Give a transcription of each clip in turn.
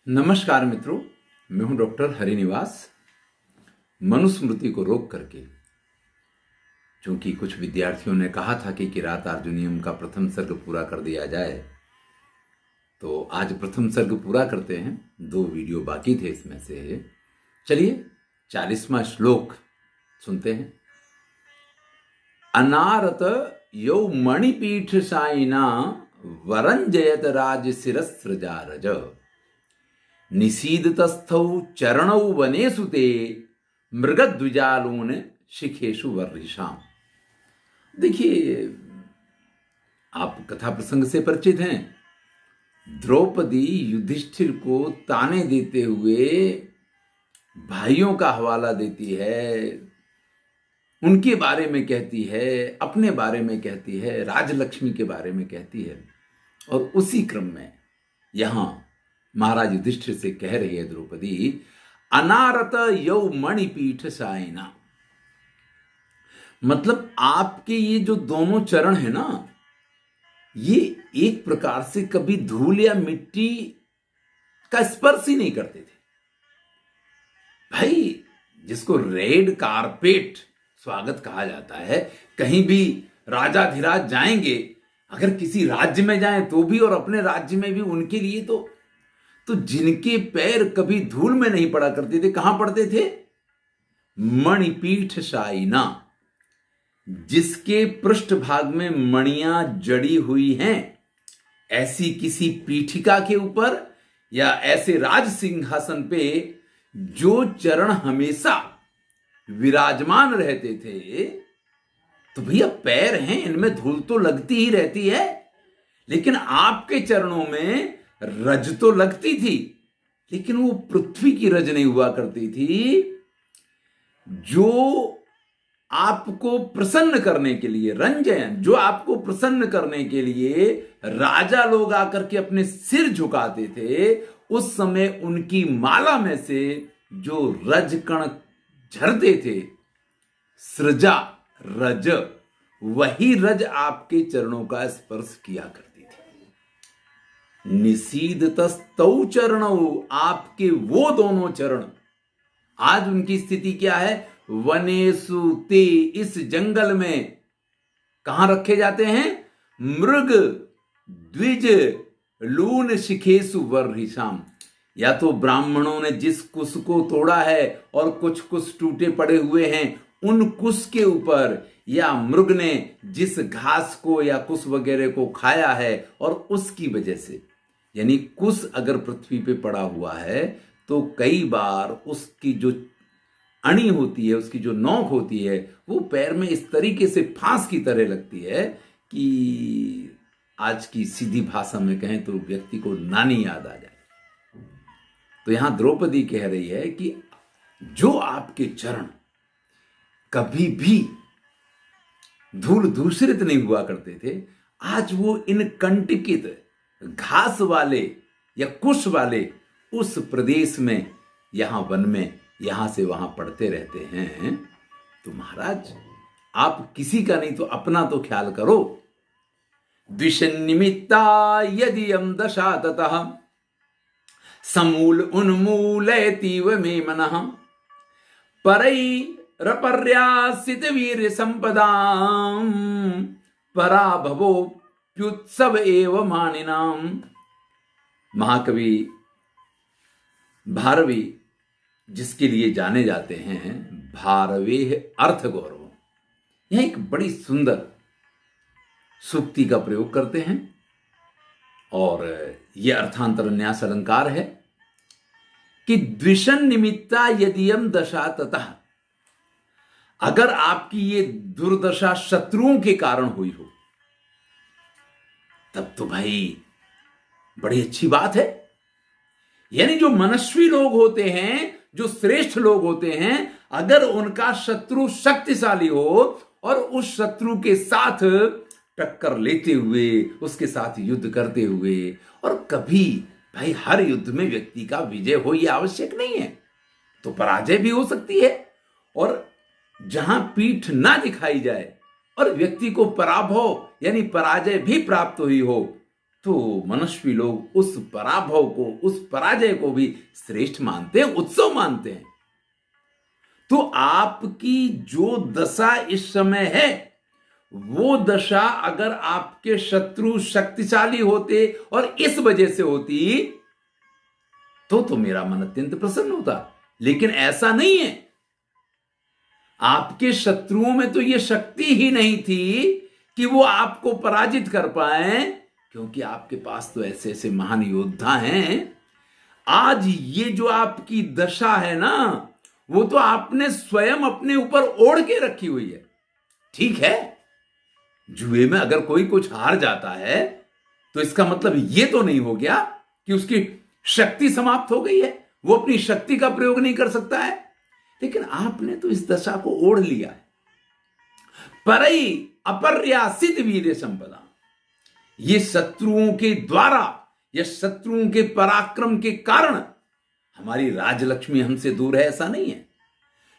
नमस्कार मित्रों, मैं हूं डॉक्टर हरिनिवास। मनुस्मृति को रोक करके, चूंकि कुछ विद्यार्थियों ने कहा था कि किरात अर्जुनियम का प्रथम सर्ग पूरा कर दिया जाए, तो आज प्रथम सर्ग पूरा करते हैं। 2 वीडियो बाकी थे इसमें से। चलिए 40वां श्लोक सुनते हैं। अनारत यौ मणिपीठ साइना वरंजयत राज शिरस्रजारज निशीदतस्थौ चरणौ वनेषु ते मृगद्विजालून शिखेषु वर्षाम। देखिए, आप कथा प्रसंग से परिचित हैं। द्रौपदी युधिष्ठिर को ताने देते हुए भाइयों का हवाला देती है, उनके बारे में कहती है, अपने बारे में कहती है, राजलक्ष्मी के बारे में कहती है। और उसी क्रम में यहां महाराज युधिष्ठिर से कह रही है द्रौपदी, अनारत यौ मणिपीठ साइना। मतलब आपके ये जो दोनों चरण है ना, ये एक प्रकार से कभी धूल या मिट्टी का स्पर्श ही नहीं करते थे। भाई, जिसको रेड कारपेट स्वागत कहा जाता है, कहीं भी राजाधिराज जाएंगे, अगर किसी राज्य में जाएं तो भी, और अपने राज्य में भी, उनके लिए तो जिनके पैर कभी धूल में नहीं पड़ा करते थे, कहां पड़ते थे? मणिपीठ साइना, जिसके पृष्ठभाग में मणियां जड़ी हुई हैं, ऐसी किसी पीठिका के ऊपर या ऐसे राज सिंहासन पे जो चरण हमेशा विराजमान रहते थे। तो भैया, पैर हैं, इनमें धूल तो लगती ही रहती है, लेकिन आपके चरणों में रज तो लगती थी, लेकिन वो पृथ्वी की रज नहीं हुआ करती थी। जो आपको प्रसन्न करने के लिए, रंजन, जो आपको प्रसन्न करने के लिए राजा लोग आकर के अपने सिर झुकाते थे, उस समय उनकी माला में से जो रज कण झरते थे, सृजा रज, वही रज आपके चरणों का स्पर्श किया करती थी। निशीदतस्तौ चरणौ, आपके वो दोनों चरण, आज उनकी स्थिति क्या है? वनेषु ते, इस जंगल में कहां रखे जाते हैं? मृग द्विज लून शिखेषु वर्षाम। या तो ब्राह्मणों ने जिस कुश को तोड़ा है और कुछ कुश टूटे पड़े हुए हैं, उन कुश के ऊपर, या मृग ने जिस घास को या कुश वगैरह को खाया है और उसकी वजह से, यानी कुश अगर पृथ्वी पे पड़ा हुआ है तो कई बार उसकी जो अणी होती है, उसकी जो नोक होती है, वो पैर में इस तरीके से फांस की तरह लगती है कि आज की सीधी भाषा में कहें तो व्यक्ति को नानी याद आ जाए। तो यहां द्रौपदी कह रही है कि जो आपके चरण कभी भी धूल दूषित नहीं हुआ करते थे, आज वो इन कंटकित घास वाले या कुश वाले उस प्रदेश में, यहां वन में, यहां से वहां पड़ते रहते हैं। तो महाराज, आप किसी का नहीं तो अपना तो ख्याल करो। द्विषन्निमित्ता यदि यम दशा ततः समूल उन्मूलयतीव मे मनः परैरपर्यासित वीर संपदाम पराभवो प्युत्सव एव मानिनाम। महाकवि भारवी, जिसके लिए जाने जाते हैं भारवेह अर्थ गौरव, यह एक बड़ी सुंदर सूक्ति का प्रयोग करते हैं, और यह अर्थांतर न्यास अलंकार है कि द्विषण निमित्ता यदियम दशा ततः, अगर आपकी ये दुर्दशा शत्रुओं के कारण हुई हो, तब तो भाई बड़ी अच्छी बात है। यानी जो मनस्वी लोग होते हैं, जो श्रेष्ठ लोग होते हैं, अगर उनका शत्रु शक्तिशाली हो और उस शत्रु के साथ टक्कर लेते हुए, उसके साथ युद्ध करते हुए, और कभी भाई हर युद्ध में व्यक्ति का विजय हो यह आवश्यक नहीं है, तो पराजय भी हो सकती है। और जहां पीठ ना दिखाई जाए और व्यक्ति को पराभव यानी पराजय भी प्राप्त हुई हो, तो मनुष्य लोग उस पराभव को, उस पराजय को भी श्रेष्ठ मानते हैं, उत्सव मानते हैं। तो आपकी जो दशा इस समय है, वो दशा अगर आपके शत्रु शक्तिशाली होते और इस वजह से होती तो मेरा मन अत्यंत प्रसन्न होता, लेकिन ऐसा नहीं है। आपके शत्रुओं में तो यह शक्ति ही नहीं थी कि वो आपको पराजित कर पाए, क्योंकि आपके पास तो ऐसे ऐसे महान योद्धा हैं। आज ये जो आपकी दशा है ना, वो तो आपने स्वयं अपने ऊपर ओढ़ के रखी हुई है। ठीक है, जुए में अगर कोई कुछ हार जाता है तो इसका मतलब ये तो नहीं हो गया कि उसकी शक्ति समाप्त हो गई है, वो अपनी शक्ति का प्रयोग नहीं कर सकता है। लेकिन आपने तो इस दशा को ओढ़ लिया है। परई अपर्यासित वीर्य संपदा, ये शत्रुओं के द्वारा या शत्रुओं के पराक्रम के कारण हमारी राजलक्ष्मी हमसे दूर है, ऐसा नहीं है।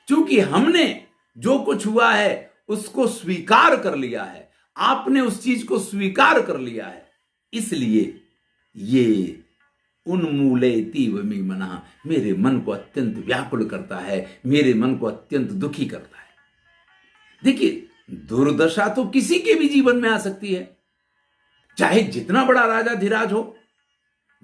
क्योंकि हमने जो कुछ हुआ है उसको स्वीकार कर लिया है, आपने उस चीज को स्वीकार कर लिया है, इसलिए ये उन्मूलयति वमी मनः, मेरे मन को अत्यंत व्याकुल करता है, मेरे मन को अत्यंत दुखी करता है। देखिए, दुर्दशा तो किसी के भी जीवन में आ सकती है, चाहे जितना बड़ा राजा धीराज हो।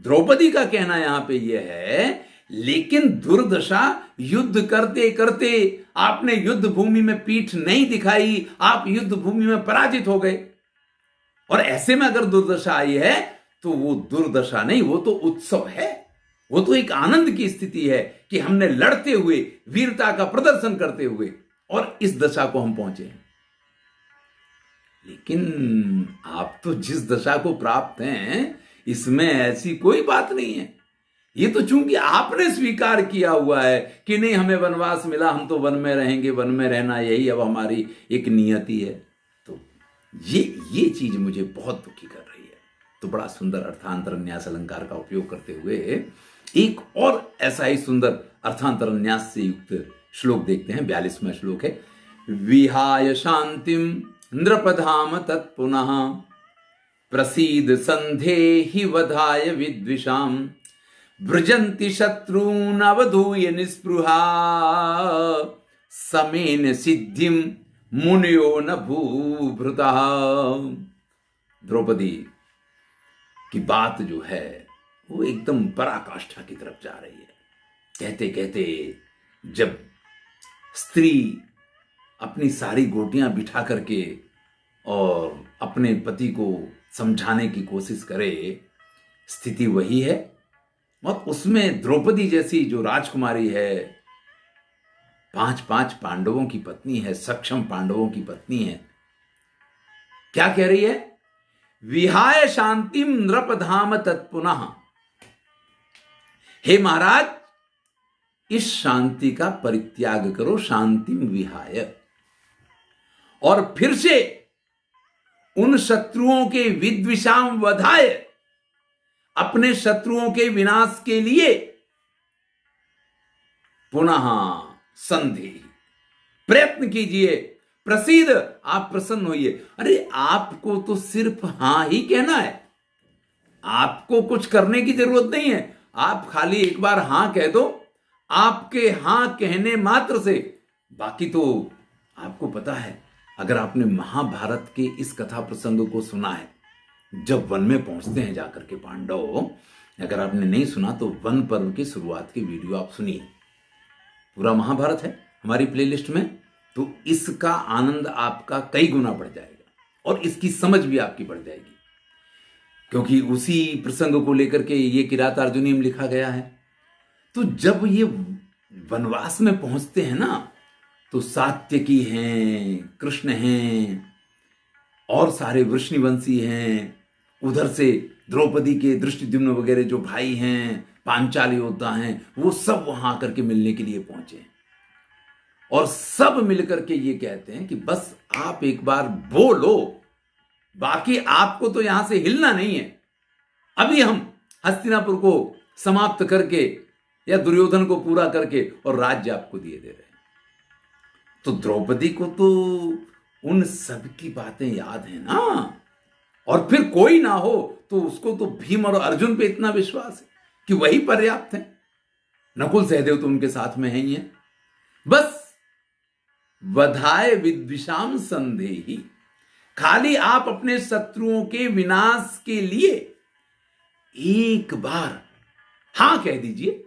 द्रौपदी का कहना यहां पे यह है, लेकिन दुर्दशा युद्ध करते करते आपने युद्ध भूमि में पीठ नहीं दिखाई, आप युद्ध भूमि में पराजित हो गए, और ऐसे में अगर दुर्दशा आई है तो वो दुर्दशा नहीं, वो तो उत्सव है, वो तो एक आनंद की स्थिति है कि हमने लड़ते हुए, वीरता का प्रदर्शन करते हुए और इस दशा को हम पहुंचे हैं। लेकिन आप तो जिस दशा को प्राप्त हैं, इसमें ऐसी कोई बात नहीं है। ये तो चूंकि आपने स्वीकार किया हुआ है कि नहीं, हमें वनवास मिला, हम तो वन में रहेंगे, वन में रहना यही अब हमारी एक नियति है, तो ये चीज मुझे बहुत दुखी कर रही है। तो बड़ा सुंदर अर्थांतर न्यास अलंकार का उपयोग करते हुए एक और ऐसा ही सुंदर अर्थांतर न्यास से युक्त श्लोक देखते हैं। 42वां श्लोक है, विहाय शांतिम नृपधाम तत्पुनः प्रसीद संधेहि वधाय विद्विषाम भृजन्ति शत्रून् अवधूय निस्पृहा समेन सिद्धिम मुनियो न भूभृतः। द्रौपदी की बात जो है वो एकदम पराकाष्ठा की तरफ जा रही है। कहते कहते जब स्त्री अपनी सारी गोटियां बिठा करके और अपने पति को समझाने की कोशिश करे, स्थिति वही है। और उसमें द्रौपदी जैसी जो राजकुमारी है, 5 पांडवों की पत्नी है, सक्षम पांडवों की पत्नी है, क्या कह रही है? विहाय शांतिम नृपधाम तत्पुनः, हे महाराज, इस शांति का परित्याग करो, शांतिम विहाय, और फिर से उन शत्रुओं के विद्विषाम वधाय, अपने शत्रुओं के विनाश के लिए पुनः संधि, प्रयत्न कीजिए, प्रसीद, आप प्रसन्न होइए। अरे आपको तो सिर्फ हां ही कहना है, आपको कुछ करने की जरूरत नहीं है, आप खाली एक बार हां कह दो। आपके हां कहने मात्र से, बाकी तो आपको पता है, अगर आपने महाभारत के इस कथा प्रसंग को सुना है, जब वन में पहुंचते हैं जाकर के पांडव, अगर आपने नहीं सुना तो वन पर्व की शुरुआत की वीडियो आप सुनिए, पूरा महाभारत है हमारी प्लेलिस्ट में, तो इसका आनंद आपका कई गुना बढ़ जाएगा और इसकी समझ भी आपकी बढ़ जाएगी, क्योंकि उसी प्रसंग को लेकर के ये किरातार्जुनीय लिखा गया है। तो जब ये वनवास में पहुंचते हैं ना, तो सात्यकी हैं, कृष्ण हैं और सारे वृष्णिवंशी हैं, उधर से द्रौपदी के दृष्टिद्युम्न वगैरह जो भाई हैं, पांचाल योद्धा हैं, वो सब वहां आकर के मिलने के लिए पहुंचे और सब मिलकर के ये कहते हैं कि बस आप एक बार बोलो, बाकी आपको तो यहां से हिलना नहीं है, अभी हम हस्तिनापुर को समाप्त करके या दुर्योधन को पूरा करके और राज्य आपको दिए दे रहे हैं। तो द्रौपदी को तो उन सब की बातें याद है ना, और फिर कोई ना हो तो उसको तो भीम और अर्जुन पे इतना विश्वास है कि वही पर्याप्त है। नकुल सहदेव तो उनके साथ में है ही है। बस वधाय विद्विषाम संदेही, खाली आप अपने शत्रुओं के विनाश के लिए एक बार हां कह दीजिए।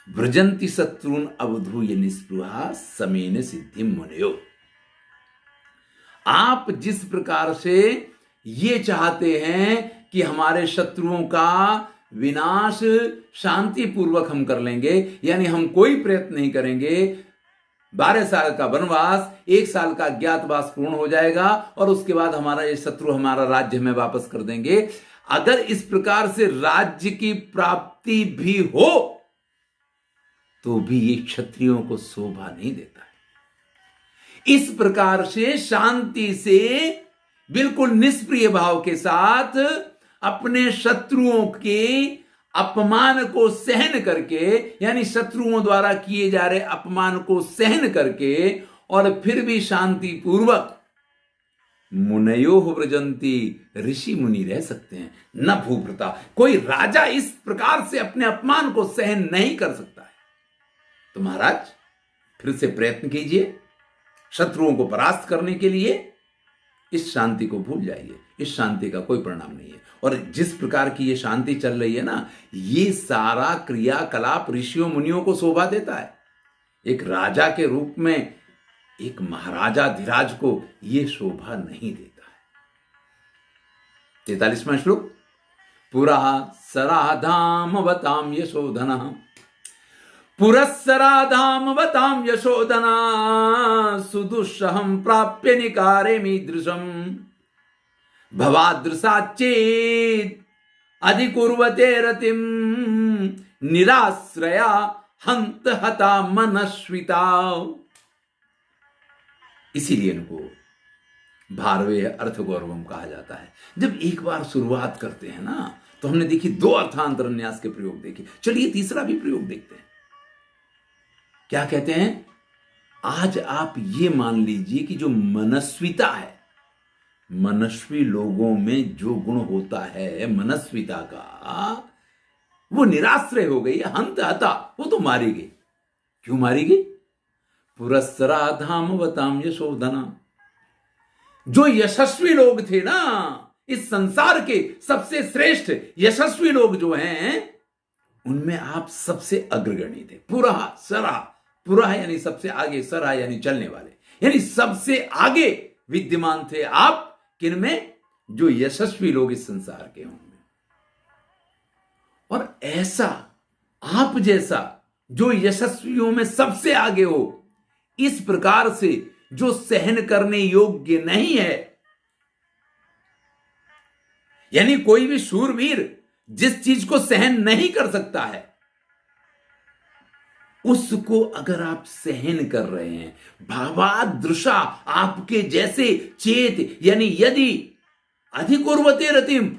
व्रजंती शत्रुन अवधूय निस्पृहा समेन सिद्धि मुनयो। आप जिस प्रकार से ये चाहते हैं कि हमारे शत्रुओं का विनाश शांतिपूर्वक हम कर लेंगे, यानी हम कोई प्रयत्न नहीं करेंगे, 12 साल का वनवास, 1 साल का अज्ञातवास पूर्ण हो जाएगा और उसके बाद हमारा ये शत्रु हमारा राज्य हमें वापस कर देंगे। अगर इस प्रकार से राज्य की प्राप्ति भी हो तो भी ये क्षत्रियों को शोभा नहीं देता है। इस प्रकार से शांति से बिल्कुल निष्प्रिय भाव के साथ अपने शत्रुओं के अपमान को सहन करके, यानी शत्रुओं द्वारा किए जा रहे अपमान को सहन करके और फिर भी शांति पूर्वक मुनयो व्रजंती, ऋषि मुनि रह सकते हैं, न भूभृता। कोई राजा इस प्रकार से अपने अपमान को सहन नहीं कर सकता है। तो महाराज फिर से प्रयत्न कीजिए शत्रुओं को परास्त करने के लिए। इस शांति को भूल जाइए, इस शांति का कोई परिणाम नहीं है। और जिस प्रकार की ये शांति चल रही है ना, ये सारा क्रियाकलाप ऋषियों मुनियों को शोभा देता है। एक राजा के रूप में एक महाराजा धीराज को ये शोभा नहीं देता है। 43वां श्लोक, पुरा सराधाम वताम यशोधना, पुरस्सराधाम वताम यशोधना, सुदुस्सहम प्राप्य निकारे मीदृशम, भवादृशा चेत अधिकुर्वते रतिम, निराश्रया हंत हता मनस्विता। इसीलिए इनको भारवेय अर्थ गौरवम कहा जाता है। जब एक बार शुरुआत करते हैं ना, तो हमने देखी 2 अर्थांतर न्यास के प्रयोग देखे। चलिए तीसरा भी प्रयोग देखते हैं। क्या कहते हैं? आज आप ये मान लीजिए कि जो मनस्विता है, मनस्वी लोगों में जो गुण होता है मनस्विता का, वो निराश्रय हो गई, हंत हता, वो तो मारी गई। क्यों मारी गई? पुरस्सराधाम वताम यशोधना। जो यशस्वी लोग थे ना, इस संसार के सबसे श्रेष्ठ यशस्वी लोग जो हैं, उनमें आप सबसे अग्रगणी थे। पुरा सरा, पुरा यानी सबसे आगे, सरा यानी चलने वाले, यानी सबसे आगे विद्यमान थे आप। किनमें? जो यशस्वी लोग इस संसार के होंगे। और ऐसा आप जैसा जो यशस्वियों में सबसे आगे हो, इस प्रकार से जो सहन करने योग्य नहीं है, यानी कोई भी शूरवीर जिस चीज को सहन नहीं कर सकता है, उसको अगर आप सहन कर रहे हैं, भावादृशा, आपके जैसे, चेत यानी यदि, अधिकुर्वते रतिम,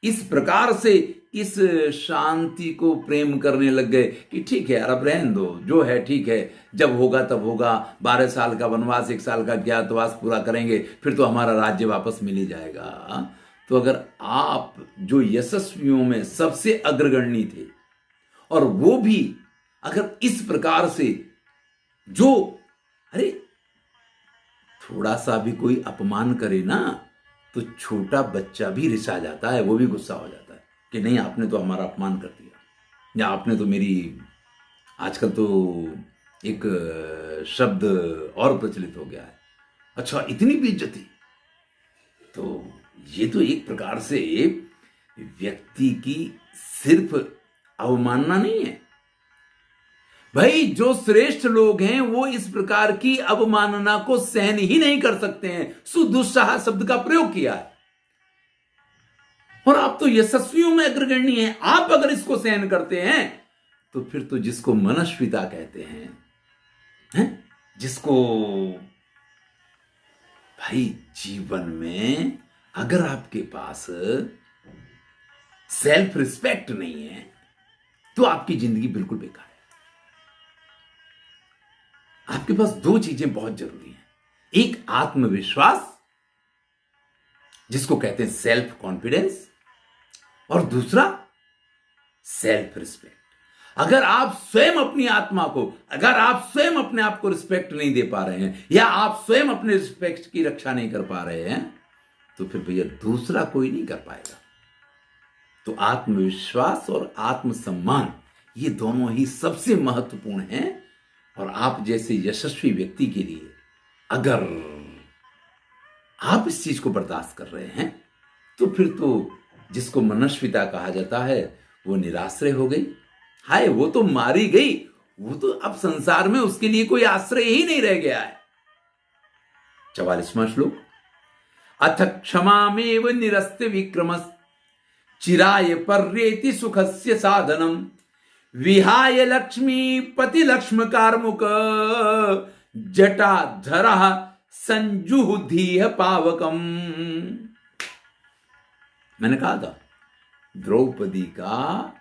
इस प्रकार से इस शांति को प्रेम करने लग गए कि ठीक है यार, अब रहने दो, जो है ठीक है, जब होगा तब होगा, 12 साल का वनवास, 1 साल का ज्ञातवास पूरा करेंगे, फिर तो हमारा राज्य वापस मिल ही जाएगा। तो अगर आप जो यशस्वियों में सबसे अग्रगण्य थे, और वो भी अगर इस प्रकार से जो, अरे थोड़ा सा भी कोई अपमान करे ना, तो छोटा बच्चा भी रिसा जाता है, वो भी गुस्सा हो जाता है कि नहीं, आपने तो हमारा अपमान कर दिया, या आपने तो मेरी, आजकल तो एक शब्द और प्रचलित हो गया है, अच्छा इतनी बेइज्जती। तो ये तो एक प्रकार से व्यक्ति की सिर्फ अवमानना नहीं है भाई। जो श्रेष्ठ लोग हैं वो इस प्रकार की अवमानना को सहन ही नहीं कर सकते हैं। सुदुस्साह शब्द का प्रयोग किया है। और आप तो यशस्वियों में अग्रगण्य हैं, आप अगर इसको सहन करते हैं तो फिर तो जिसको मनस्विता कहते हैं, जिसको भाई जीवन में अगर आपके पास सेल्फ रिस्पेक्ट नहीं है तो आपकी जिंदगी बिल्कुल बेकार है। आपके पास 2 चीजें बहुत जरूरी हैं, एक आत्मविश्वास जिसको कहते हैं सेल्फ कॉन्फिडेंस, और दूसरा सेल्फ रिस्पेक्ट। अगर आप स्वयं अपनी आत्मा को, अगर आप स्वयं अपने आप को रिस्पेक्ट नहीं दे पा रहे हैं, या आप स्वयं अपने रिस्पेक्ट की रक्षा नहीं कर पा रहे हैं, तो फिर भैया दूसरा कोई नहीं कर पाएगा। तो आत्मविश्वास और आत्मसम्मान ये दोनों ही सबसे महत्वपूर्ण हैं। और आप जैसे यशस्वी व्यक्ति के लिए अगर आप इस चीज को बर्दाश्त कर रहे हैं, तो फिर तो जिसको मनस्विता कहा जाता है वो निराश्रय हो गई। हाय, वो तो मारी गई, वो तो अब संसार में उसके लिए कोई आश्रय ही नहीं रह गया है। 44वां श्लोक, अथ क्षमामेव निरस्त विक्रमस् चिराय पर्येति सुखस्य साधनम विहाय लक्ष्मीपति लक्ष्म कार्मुक जटाधर संजुधीह पावकम। मैंने कहा था द्रौपदी का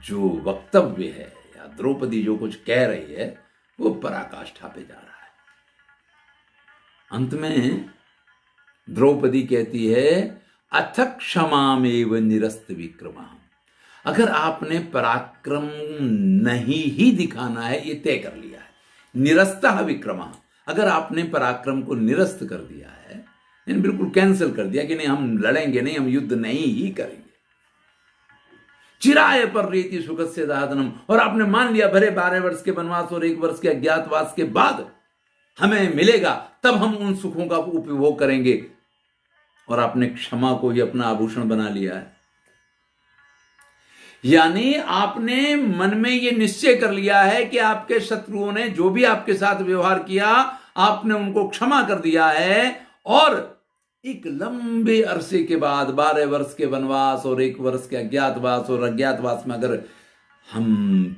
जो वक्तव्य है, या द्रौपदी जो कुछ कह रही है, वो पराकाष्ठा पे जा रहा है। अंत में द्रौपदी कहती है, अथ क्षमामेव निरस्त विक्रमा। अगर आपने पराक्रम नहीं ही दिखाना है, ये तय कर लिया है, निरस्तः विक्रमा, अगर आपने पराक्रम को निरस्त कर दिया है, यानी बिल्कुल कैंसिल कर दिया कि नहीं, हम लड़ेंगे नहीं, हम युद्ध नहीं ही करेंगे, चिराय पर्येति सुखस्य साधनम, और आपने मान लिया भरे 12 वर्ष के वनवास और 1 वर्ष के अज्ञातवास के बाद हमें मिलेगा, तब हम उन सुखों का उपभोग करेंगे, और आपने क्षमा को ही अपना आभूषण बना लिया है। यानी आपने मन में यह निश्चय कर लिया है कि आपके शत्रुओं ने जो भी आपके साथ व्यवहार किया, आपने उनको क्षमा कर दिया है, और एक लंबे अरसे के बाद 12 वर्ष के वनवास और 1 वर्ष के अज्ञातवास, और अज्ञातवास में अगर हम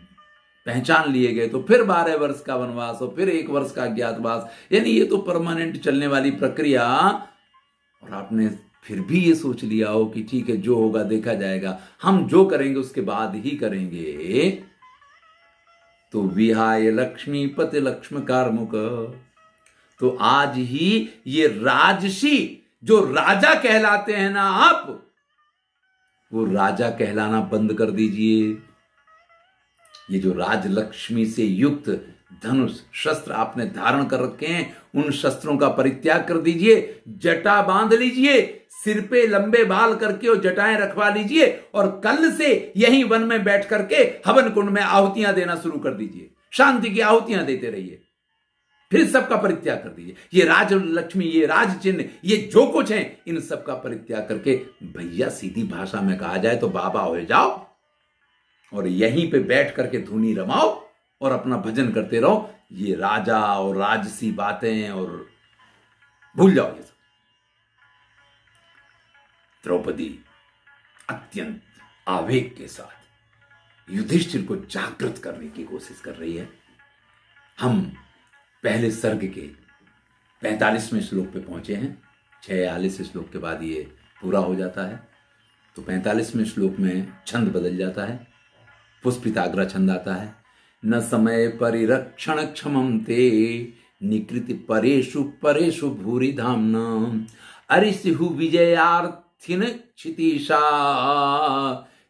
पहचान लिए गए तो फिर 12 वर्ष का वनवास और फिर 1 वर्ष का अज्ञातवास, यानी ये तो परमानेंट चलने वाली प्रक्रिया। और आपने फिर भी ये सोच लिया हो कि ठीक है, जो होगा देखा जाएगा, हम जो करेंगे उसके बाद ही करेंगे, तो विहाय लक्ष्मीपति लक्ष्म कार्मुक, तो आज ही ये राजसी, जो राजा कहलाते हैं ना आप, वो राजा कहलाना बंद कर दीजिए। ये जो राजलक्ष्मी से युक्त धनुष शस्त्र आपने धारण कर रखे हैं, उन शस्त्रों का परित्याग कर दीजिए, जटा बांध लीजिए, सिर पे लंबे बाल करके और जटाएं रखवा लीजिए, और कल से यहीं वन में बैठ करके हवन कुंड में आहुतियां देना शुरू कर दीजिए, शांति की आहुतियां देते रहिए, फिर सबका परित्याग कर दीजिए। ये राजलक्ष्मी, ये राज चिन्ह, ये जो कुछ है, इन सबका परित्याग करके भैया सीधी भाषा में कहा जाए तो बाबा हो जाओ, और यहीं पे बैठ करके धुनी रमाओ और अपना भजन करते रहो। ये राजा और राजसी बातें और भूल जाओ ये सब। द्रौपदी अत्यंत आवेग के साथ युधिष्ठिर को जागृत करने की कोशिश कर रही है। हम पहले सर्ग के 45वें श्लोक पे पहुंचे हैं। 46 श्लोक के बाद ये पूरा हो जाता है। तो 45वें श्लोक में छंद बदल जाता है, पुष्पिताग्र छंद आता है। न समय परिरक्षण क्षमं ते निकृति परेषु परेषु भूरि धाम्ना अरिसिहु विजयार्थिन क्षितिशा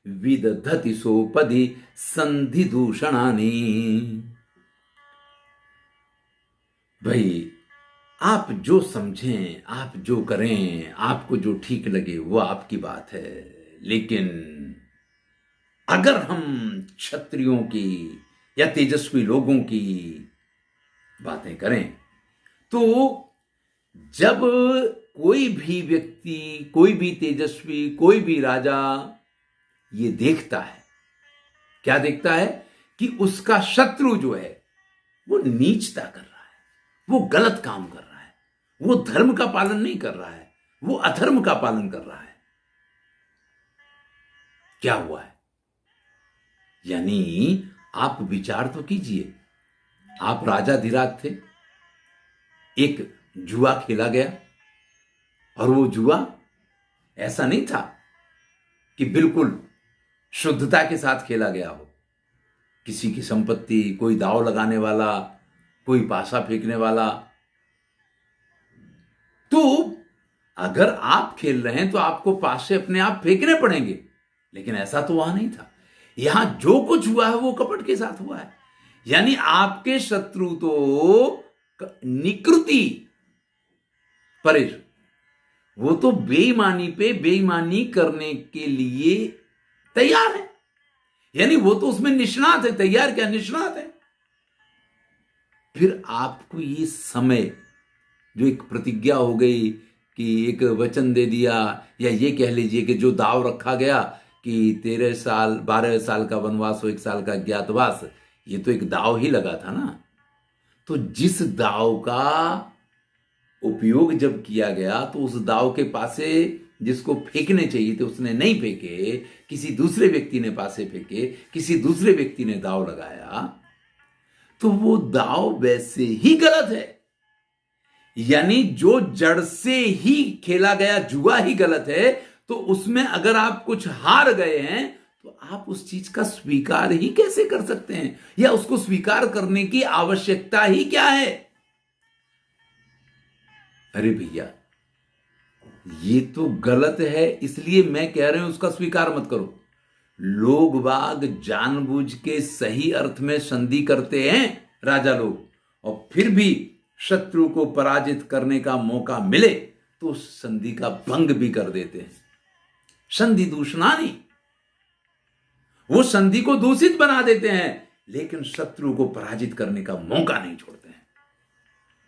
विदधति सोपधि संधि दूषणानि। भाई, आप जो समझें, आप जो करें, आपको जो ठीक लगे वो आपकी बात है, लेकिन अगर हम क्षत्रियों की या तेजस्वी लोगों की बातें करें, तो जब कोई भी व्यक्ति, कोई भी तेजस्वी, कोई भी राजा ये देखता है, क्या देखता है कि उसका शत्रु जो है वो नीचता कर रहा है, वो गलत काम कर रहा है, वो धर्म का पालन नहीं कर रहा है, वो अधर्म का पालन कर रहा है। क्या हुआ है? यानी आप विचार तो कीजिए, आप राजाधिराज थे, एक जुआ खेला गया, और वो जुआ ऐसा नहीं था कि बिल्कुल शुद्धता के साथ खेला गया हो। किसी की संपत्ति, कोई दांव लगाने वाला, कोई पासा फेंकने वाला। तो अगर आप खेल रहे हैं तो आपको पास से अपने आप फेंकने पड़ेंगे, लेकिन ऐसा तो वहां नहीं था। यहां जो कुछ हुआ है वो कपट के साथ हुआ है। यानी आपके शत्रु तो निकृति परेश, वो तो बेईमानी पे बेईमानी करने के लिए तैयार है। यानी वो तो उसमें निष्णात है, तैयार क्या, निष्णात है। फिर आपको ये समय, जो एक प्रतिज्ञा हो गई कि एक वचन दे दिया, या ये कह लीजिए कि जो दाव रखा गया कि 13 साल 12 साल का वनवास हो 1 साल का अज्ञातवास, ये तो एक दाव ही लगा था ना। तो जिस दाव का उपयोग जब किया गया तो उस दाव के पासे जिसको फेंकने चाहिए थे उसने नहीं फेंके, किसी दूसरे व्यक्ति ने पासे फेंके, किसी दूसरे व्यक्ति ने दाव लगाया, तो वो दाव वैसे ही गलत है। यानी जो जड़ से ही खेला गया जुआ ही गलत है। तो उसमें अगर आप कुछ हार गए हैं तो आप उस चीज का स्वीकार ही कैसे कर सकते हैं, या उसको स्वीकार करने की आवश्यकता ही क्या है। अरे भैया, ये तो गलत है, इसलिए मैं कह रहा हूं उसका स्वीकार मत करो। लोग बाग जानबूझ के सही अर्थ में संधि करते हैं, राजा लोग, और फिर भी शत्रु को पराजित करने का मौका मिले तो संधि का भंग भी कर देते हैं। संधि दूषणानी, वो संधि को दूषित बना देते हैं, लेकिन शत्रु को पराजित करने का मौका नहीं छोड़ते हैं।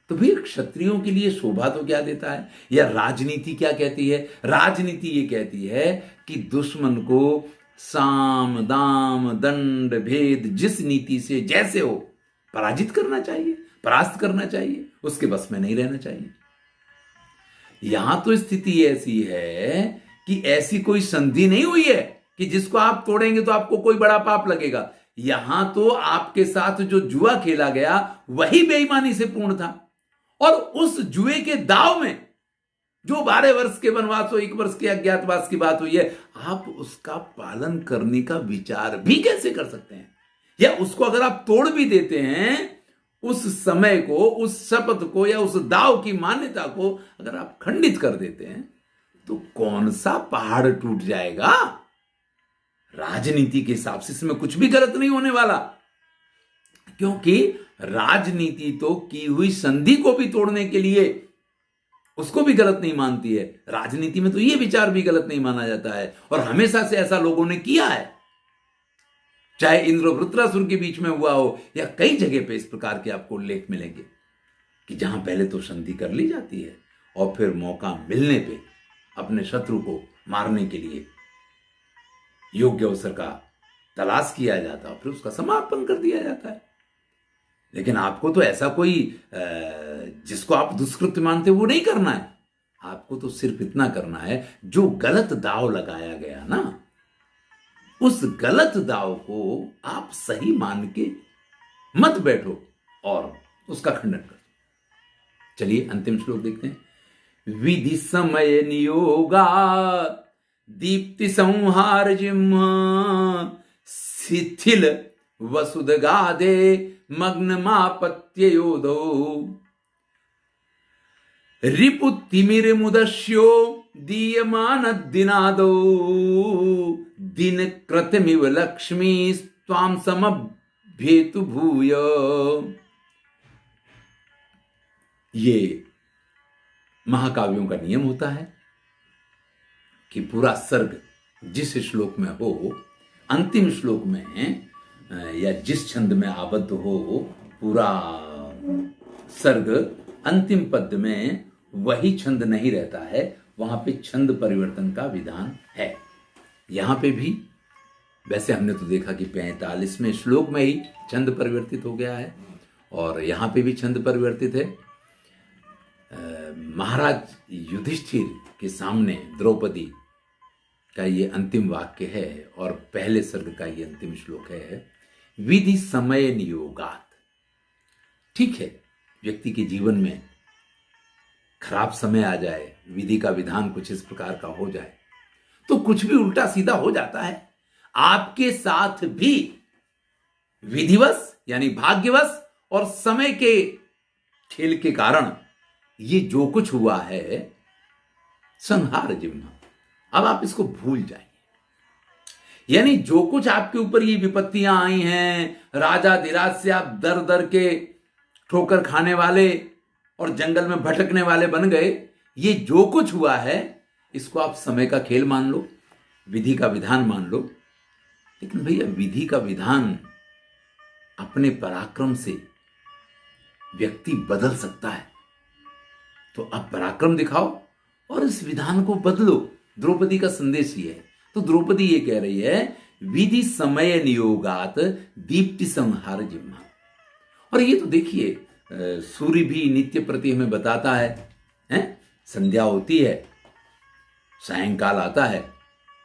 तो फिर क्षत्रियों के लिए शोभा तो क्या देता है, या राजनीति क्या कहती है। राजनीति ये कहती है कि दुश्मन को साम दाम दंड भेद जिस नीति से जैसे हो पराजित करना चाहिए, परास्त करना चाहिए, उसके बस में नहीं रहना चाहिए। यहां तो स्थिति ऐसी है कि ऐसी कोई संधि नहीं हुई है कि जिसको आप तोड़ेंगे तो आपको कोई बड़ा पाप लगेगा। यहां तो आपके साथ जो जुआ खेला गया वही बेईमानी से पूर्ण था, और उस जुए के दाव में जो 12 वर्ष के वनवास हो 1 वर्ष के अज्ञातवास की बात हुई है, आप उसका पालन करने का विचार भी कैसे कर सकते हैं। या उसको अगर आप तोड़ भी देते हैं, उस समय को, उस शपथ को, या उस दाव की मान्यता को अगर आप खंडित कर देते हैं तो कौन सा पहाड़ टूट जाएगा। राजनीति के हिसाब से इसमें कुछ भी गलत नहीं होने वाला, क्योंकि राजनीति तो की हुई संधि को भी तोड़ने के लिए उसको भी गलत नहीं मानती है। राजनीति में तो यह विचार भी गलत नहीं माना जाता है, और हमेशा से ऐसा लोगों ने किया है। चाहे इंद्र वृत्रासुर के बीच में हुआ हो, या कई जगह पे इस प्रकार के आपको उल्लेख मिलेंगे कि जहां पहले तो संधि कर ली जाती है और फिर मौका मिलने पे अपने शत्रु को मारने के लिए योग्य अवसर का तलाश किया जाता है, फिर उसका समापन कर दिया जाता है। लेकिन आपको तो ऐसा कोई जिसको आप दुष्कृत्य मानते वो नहीं करना है। आपको तो सिर्फ इतना करना है, जो गलत दाव लगाया गया ना, उस गलत दाव को आप सही मान के मत बैठो और उसका खंडन करो। चलिए अंतिम श्लोक देखते हैं। विधि समय नियोगा दीप्ति संहार जिम्ह शिथिल वसुदगादे मग्नमापत्य योधो रिपुतिमिर मुदस्यो दीयमान दिनादो दिन कृतमिव लक्ष्मी स्वाम समभ्येतु भूय। ये महाकाव्यों का नियम होता है कि पूरा सर्ग जिस श्लोक में हो, अंतिम श्लोक में या जिस छंद में आबद्ध हो, पूरा सर्ग अंतिम पद में वही छंद नहीं रहता है, वहां पे छंद परिवर्तन का विधान है। यहां पे भी वैसे हमने तो देखा कि 45वें श्लोक में ही छंद परिवर्तित हो गया है, और यहां पे भी छंद परिवर्तित है। महाराज युधिष्ठिर के सामने द्रौपदी का ये अंतिम वाक्य है, और पहले सर्ग का ये अंतिम श्लोक है। विधि समय नियोगात। ठीक है, व्यक्ति के जीवन में खराब समय आ जाए, विधि का विधान कुछ इस प्रकार का हो जाए, तो कुछ भी उल्टा सीधा हो जाता है। आपके साथ भी विधिवश यानी भाग्यवश और समय के खेल के कारण ये जो कुछ हुआ है, संहार जिम्मा। अब आप इसको भूल जाइए। यानी जो कुछ आपके ऊपर ये विपत्तियां आई हैं, राजा धीराज से आप दर दर के ठोकर खाने वाले और जंगल में भटकने वाले बन गए, ये जो कुछ हुआ है इसको आप समय का खेल मान लो, विधि का विधान मान लो। लेकिन भैया विधि का विधान अपने पराक्रम से व्यक्ति बदल सकता है, तो आप पराक्रम दिखाओ और इस विधान को बदलो। द्रौपदी का संदेश ये है। तो द्रौपदी ये कह रही है, विधि समय नियोगात दीप्ति संहार जिम्मा। और ये तो देखिए सूर्य भी नित्य प्रति हमें बताता है? संध्या होती है, सायंकाल आता है,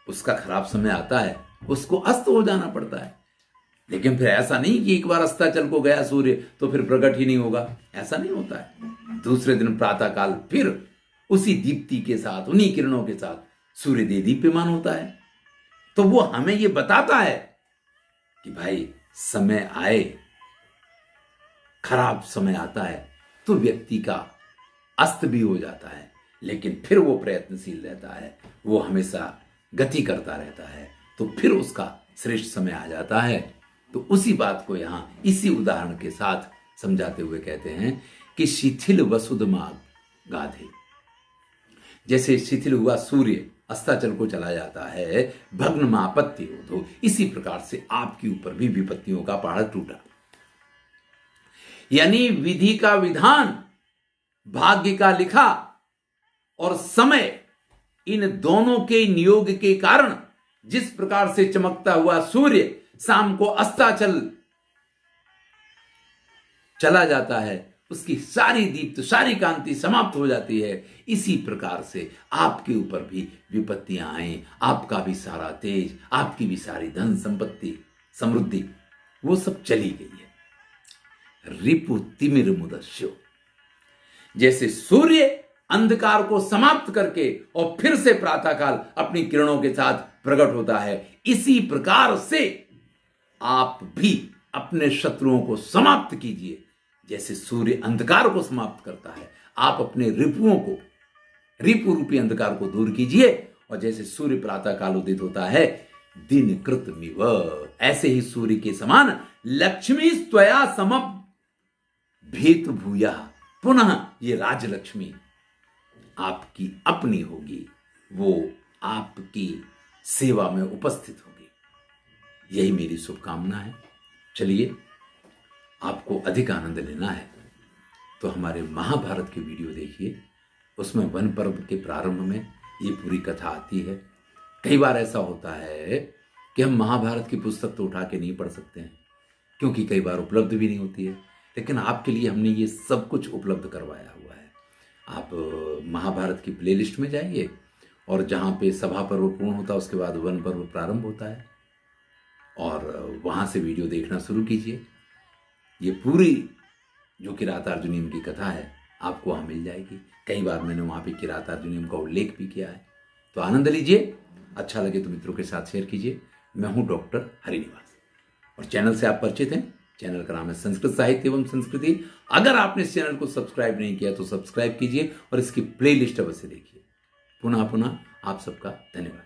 उसका खराब समय आता है, उसको अस्त हो जाना पड़ता है। लेकिन फिर ऐसा नहीं कि एक बार अस्ताचल को गया सूर्य तो फिर प्रकट ही नहीं होगा, ऐसा नहीं होता है। दूसरे दिन प्रातःकाल फिर उसी दीप्ति के साथ, उन्हीं किरणों के साथ सूर्य दीप्यमान होता है। तो वो हमें ये बताता है कि भाई समय आए, खराब समय आता है तो व्यक्ति का अस्त भी हो जाता है, लेकिन फिर वो प्रयत्नशील रहता है, वो हमेशा गति करता रहता है, तो फिर उसका श्रेष्ठ समय आ जाता है। तो उसी बात को यहां इसी उदाहरण के साथ समझाते हुए कहते हैं कि शिथिल वसुधमा गाधे। जैसे शिथिल हुआ सूर्य अस्ताचल को चला जाता है, भग्न मापत्ति हो, तो इसी प्रकार से आपके ऊपर भी विपत्तियों का पहाड़ टूटा। यानी विधि का विधान, भाग्य का लिखा और समय, इन दोनों के नियोग के कारण जिस प्रकार से चमकता हुआ सूर्य शाम को अस्ताचल चला जाता है, उसकी सारी दीप्त, सारी कांति समाप्त हो जाती है, इसी प्रकार से आपके ऊपर भी विपत्तियां आए, आपका भी सारा तेज, आपकी भी सारी धन संपत्ति, समृद्धि, वो सब चली गई है। रिपु तिमिर मुदस्यो, जैसे सूर्य अंधकार को समाप्त करके और फिर से प्रातःकाल अपनी किरणों के साथ प्रकट होता है, इसी प्रकार से आप भी अपने शत्रुओं को समाप्त कीजिए। जैसे सूर्य अंधकार को समाप्त करता है, आप अपने रिपुओं को, रिपु रूपी अंधकार को दूर कीजिए। और जैसे सूर्य प्रातःकाल उदित होता है, दिन कृतमिव, ऐसे ही सूर्य के समान लक्ष्मी स्वया समप भेत भूया, पुनः ये राजलक्ष्मी आपकी अपनी होगी, वो आपकी सेवा में उपस्थित होगी। यही मेरी शुभकामना है। चलिए, आपको अधिक आनंद लेना है तो हमारे महाभारत की वीडियो देखिए, उसमें वन पर्व के प्रारंभ में ये पूरी कथा आती है। कई बार ऐसा होता है कि हम महाभारत की पुस्तक तो उठा के नहीं पढ़ सकते हैं, क्योंकि कई बार उपलब्ध भी नहीं होती है, लेकिन आपके लिए हमने ये सब कुछ उपलब्ध करवाया हुआ है। आप महाभारत की प्लेलिस्ट में जाइए और जहाँ पे सभा पर्व पूर्ण होता है उसके बाद वन पर्व प्रारंभ होता है, और वहाँ से वीडियो देखना शुरू कीजिए। ये पूरी जो किरातार्जुनीयम की कथा है आपको वहाँ मिल जाएगी। कई बार मैंने वहाँ पे किरातार्जुनीयम का उल्लेख भी किया है, तो आनंद लीजिए। अच्छा लगे तो मित्रों के साथ शेयर कीजिए। मैं हूँ डॉक्टर हरिनिवास, और चैनल से आप परिचित हैं। चैनल का नाम है संस्कृत साहित्य एवं संस्कृति। अगर आपने इस चैनल को सब्सक्राइब नहीं किया तो सब्सक्राइब कीजिए और इसकी प्लेलिस्ट अवश्य देखिए। पुनः पुनः आप सबका धन्यवाद।